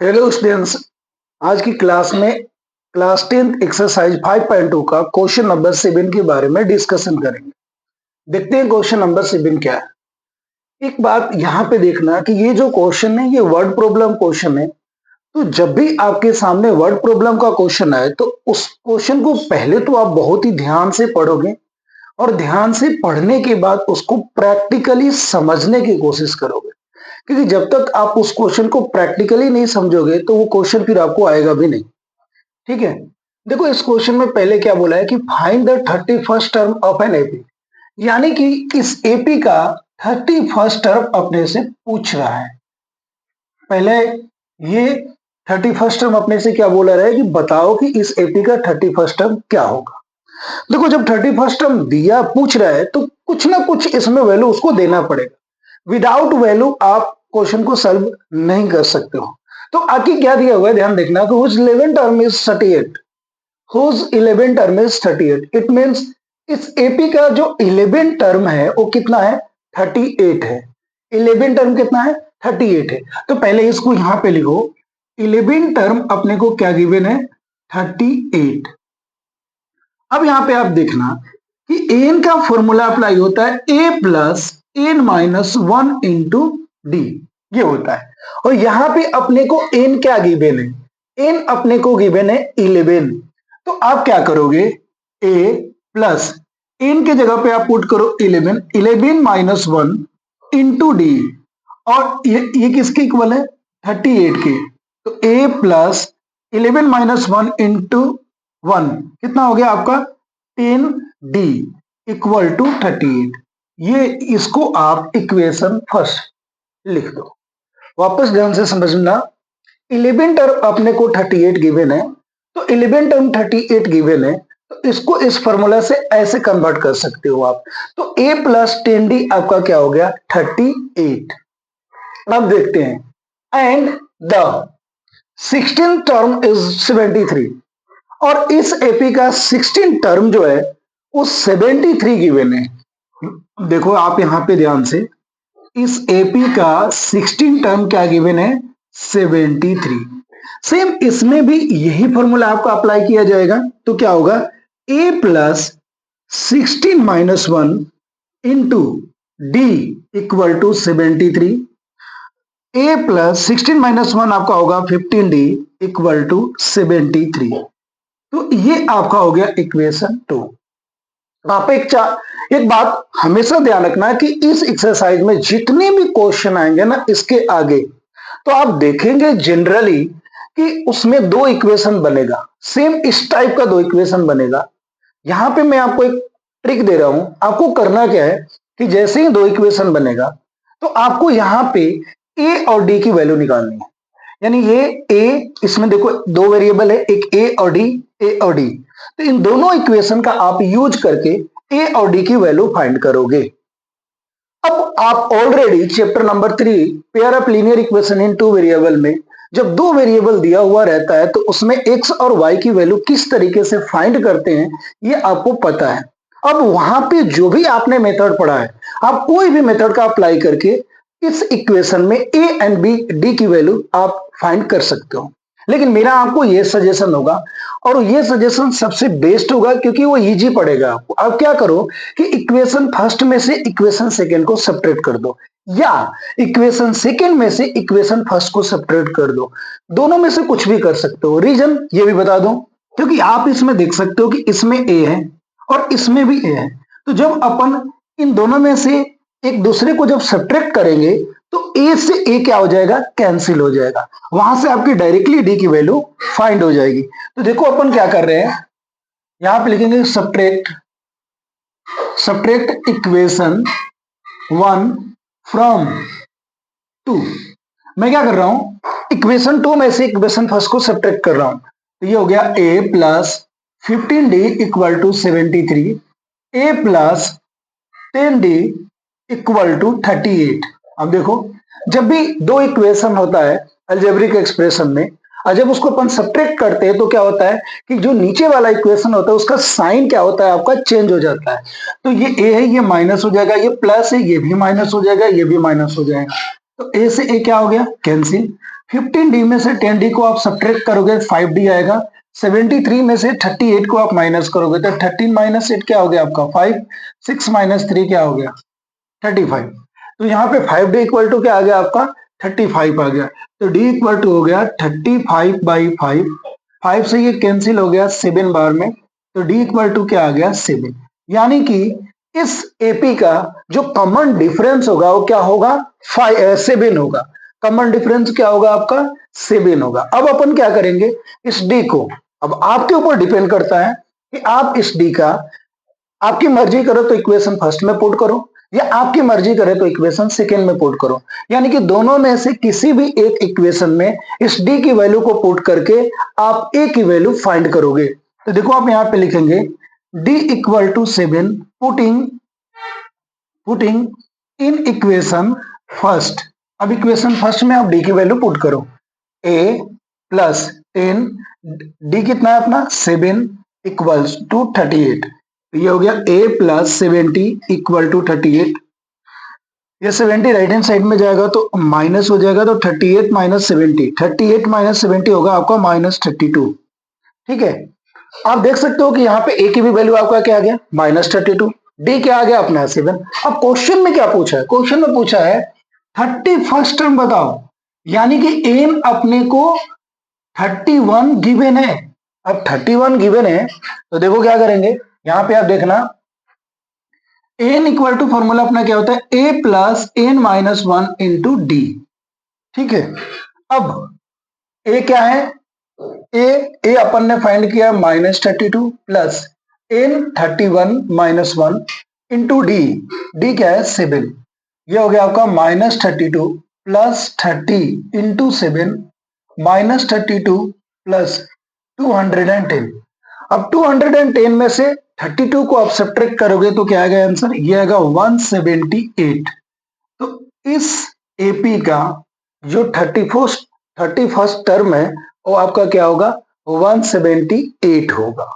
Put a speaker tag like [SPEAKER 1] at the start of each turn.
[SPEAKER 1] Hello students. आज की class में क्लास 10th एक्सरसाइज 5.2 का क्वेश्चन नंबर 7 के बारे में डिस्कशन करेंगे। देखते हैं क्वेश्चन नंबर 7 क्या है। एक बात यहाँ पे देखना कि ये जो क्वेश्चन है ये वर्ड प्रॉब्लम क्वेश्चन है। तो जब भी आपके सामने वर्ड प्रॉब्लम का क्वेश्चन आए तो उस क्वेश्चन को पहले तो आप बहुत ही ध्यान से पढ़ोगे और ध्यान से पढ़ने के बाद उसको प्रैक्टिकली समझने की कोशिश करोगे, क्योंकि जब तक आप उस क्वेश्चन को प्रैक्टिकली नहीं समझोगे तो वो क्वेश्चन फिर आपको आएगा भी नहीं। ठीक है। देखो इस क्वेश्चन में पहले क्या बोला है कि find the 31st term of an AP, यानी कि इस एपी का 31st टर्म अपने से पूछ रहा है। पहले ये 31st टर्म अपने से क्या बोला रहा है कि बताओ कि इस एपी का 31st टर्म क्या होगा। देखो जब 31st टर्म दिया पूछ रहा है तो कुछ ना कुछ इसमें वैल्यू उसको देना पड़ेगा। विदाउट वैल्यू आप क्वेश्चन को सॉल्व नहीं कर सकते हो। तो आगे क्या दिया हुआ है ध्यान देखना कि whose 11 term is 38, whose 11 term is 38। It means इस एपी का जो 11 टर्म है वो कितना है, 38 है। 11 टर्म कितना है, 38 है। तो पहले इसको यहां पे लिखो, 11 टर्म अपने को क्या गिवन है, 38। अब यहां पे आप देखना कि एन का फॉर्मूला अप्लाई होता है A plus N minus 1 into D, ये होता है। और यहां पे अपने को एन क्या गिवन है, एन अपने को गिवन है 11। तो आप क्या करोगे, ए प्लस एन के जगह पे आप पुट करो 11, 11 माइनस 1 इंटू डी, और ये किसके इक्वल है, 38 के। तो ए प्लस 11 माइनस 1 इंटू 1 कितना हो गया आपका, 10d इक्वल टू 38। ये इसको आप इक्वेशन फर्स्ट लिख दो। वापस ध्यान से समझना, 11 टर्म अपने को 38 गिवन है, तो 11 टर्म 38 गिवन है, तो इसको इस फॉर्मूला से ऐसे कन्वर्ट कर सकते हो आप। तो a प्लस 10d आपका क्या हो गया, 38। अब देखते हैं, and the 16th term is 73, और इस एपी का 16 टर्म जो है वो 73 गिवन है। देखो आप यहां पे ध्यान से, इस एपी का 16 टर्म क्या गिवन है, 73। सेम इसमें भी यही फॉर्मूला आपका अप्लाई किया जाएगा। तो क्या होगा, A plus 16 minus 1 into D equal to 73। A plus 16 minus 1 आपका होगा 15d इक्वल टू 73। तो ये आपका हो गया इक्वेशन 2। आप एक बात हमेशा ध्यान रखना कि इस एक्सरसाइज में जितने भी क्वेश्चन आएंगे ना इसके आगे, तो आप देखेंगे जनरली कि उसमें दो इक्वेशन बनेगा, सेम इस टाइप का दो इक्वेशन बनेगा। यहां पे मैं आपको एक ट्रिक दे रहा हूं, आपको करना क्या है कि जैसे ही दो इक्वेशन बनेगा तो आपको यहां पे ए और डी की वैल्यू निकालनी है। यानी ये ए, इसमें देखो दो वेरिएबल है, एक ए और डी, ए और डी। तो इन दोनों इक्वेशन का आप यूज करके ए और डी की वैल्यू फाइंड करोगे। अब आप already chapter number 3 pair of linear equation in two variable में जब दो वेरिएबल दिया हुआ रहता है तो उसमें एक्स और वाई की वैल्यू किस तरीके से फाइंड करते हैं ये आपको पता है। अब वहां पे जो भी आपने मेथड पढ़ा है, आप कोई भी मेथड का अप्लाई करके इस इक्वेशन में ए एंड बी डी की वैल्यू आप फाइंड कर सकते हो। लेकिन मेरा आपको ये सजेशन होगा, और ये सजेशन सबसे बेस्ट होगा क्योंकि वो इजी पड़ेगा आपको। आप क्या करो कि इक्वेशन फर्स्ट में से इक्वेशन सेकेंड को सब्ट्रैक्ट कर दो, या इक्वेशन सेकेंड में से इक्वेशन फर्स्ट को सब्ट्रैक्ट कर दो। दोनों में से कुछ भी कर सकते हो। रीजन ये भी बता दो, क्योंकि आप इसमें देख सकते हो कि इसमें ए है और इसमें भी ए है। तो जब अपन इन दोनों में से एक दूसरे को जब सब्ट्रैक्ट करेंगे तो ए से ए क्या हो जाएगा, कैंसिल हो जाएगा। वहां से आपकी डायरेक्टली डी की वैल्यू फाइंड हो जाएगी। तो देखो अपन क्या कर रहे हैं, यहां पे लिखेंगे सब्ट्रैक्ट इक्वेशन 1 फ्रॉम 2। मैं क्या कर रहा हूं, इक्वेशन 2 में से इक्वेशन फर्स्ट को सब्ट्रैक्ट कर रहा हूं। तो ये हो गया a plus 15d equal to 73, a plus 10d equal to 38। अब देखो जब भी दो इक्वेशन होता है अलजेब्रिक एक्सप्रेशन में, और जब उसको अपन सब्ट्रैक्ट करते हैं तो क्या होता है कि जो नीचे वाला इक्वेशन होता है उसका साइन क्या होता है, आपका चेंज हो जाता है। तो ये ए है, ये माइनस हो जाएगा, ये प्लस है, ये भी माइनस हो जाएगा, ये भी माइनस हो जाएगा। तो ए से ए क्या हो गया, कैंसिल। 15d में से 10d को आप सब्ट्रैक्ट करोगे 5d आएगा। 73 में से 38 को आप माइनस करोगे तो 13 माइनस 8 क्या हो गया आपका 5। 6 माइनस 3 क्या हो गया 35। तो यहाँ पे 5d इक्वल टू क्या आ गया आपका 35 आ गया। तो d इक्वल टू हो गया 35/5। 5 से ये कैंसिल हो गया 7 बार में, तो d इक्वल टू क्या आ गया 7। यानी कि इस एपी का जो कॉमन डिफरेंस होगा वो क्या होगा 7 होगा। कॉमन डिफरेंस क्या होगा आपका 7 होगा। अब अपन क्या करेंगे इस d को, अब आपके ऊपर डिपेंड करता है कि आप इस d का, आपकी मर्जी करो तो इक्वेशन फर्स्ट में पुट करो या आपकी मर्जी करे तो इक्वेशन सेकेंड में पुट करो, यानी कि दोनों में से किसी भी एक इक्वेशन में इस d की वैल्यू को पुट करके आप a की वैल्यू फाइंड करोगे। तो देखो आप यहां पे लिखेंगे d equal to 7 putting in equation first. अब इक्वेशन फर्स्ट में आप d की वैल्यू पुट करो, a प्लस 10, d कितना है अपना 7 इक्वल्स टू 38। ये हो गया a प्लस 70 इक्वल टू 38। ये 70 राइट हैंड साइड में जाएगा तो माइनस हो जाएगा, तो 38 माइनस 70, 38 माइनस 70 होगा आपका -32। ठीक है, आप देख सकते हो कि यहाँ पे a की भी वैल्यू आपका क्या आ गया -32, d क्या आ गया अपना 7। अब क्वेश्चन में क्या पूछा है, क्वेश्चन में पूछा है 31st टर्म बताओ, यानी कि n अपने को 31 गिवन है। अब 31 गिवन है तो देखो क्या करेंगे, यहां पे आप देखना n इक्वल टू फॉर्मूला अपना क्या होता है a plus n minus 1 into D. ठीक है, अब a क्या है, a अपन ने फाइंड किया -32 plus n 31 minus 1 into D क्या है 7। ये हो गया आपका -32 प्लस 30 इंटू 7 -32 प्लस 210। अब 210 में से 32 को आप सब्ट्रैक्ट करोगे तो क्या आएगा आंसर, ये आएगा 178। तो इस एपी का जो 31st टर्म है वो आपका क्या होगा 178 होगा।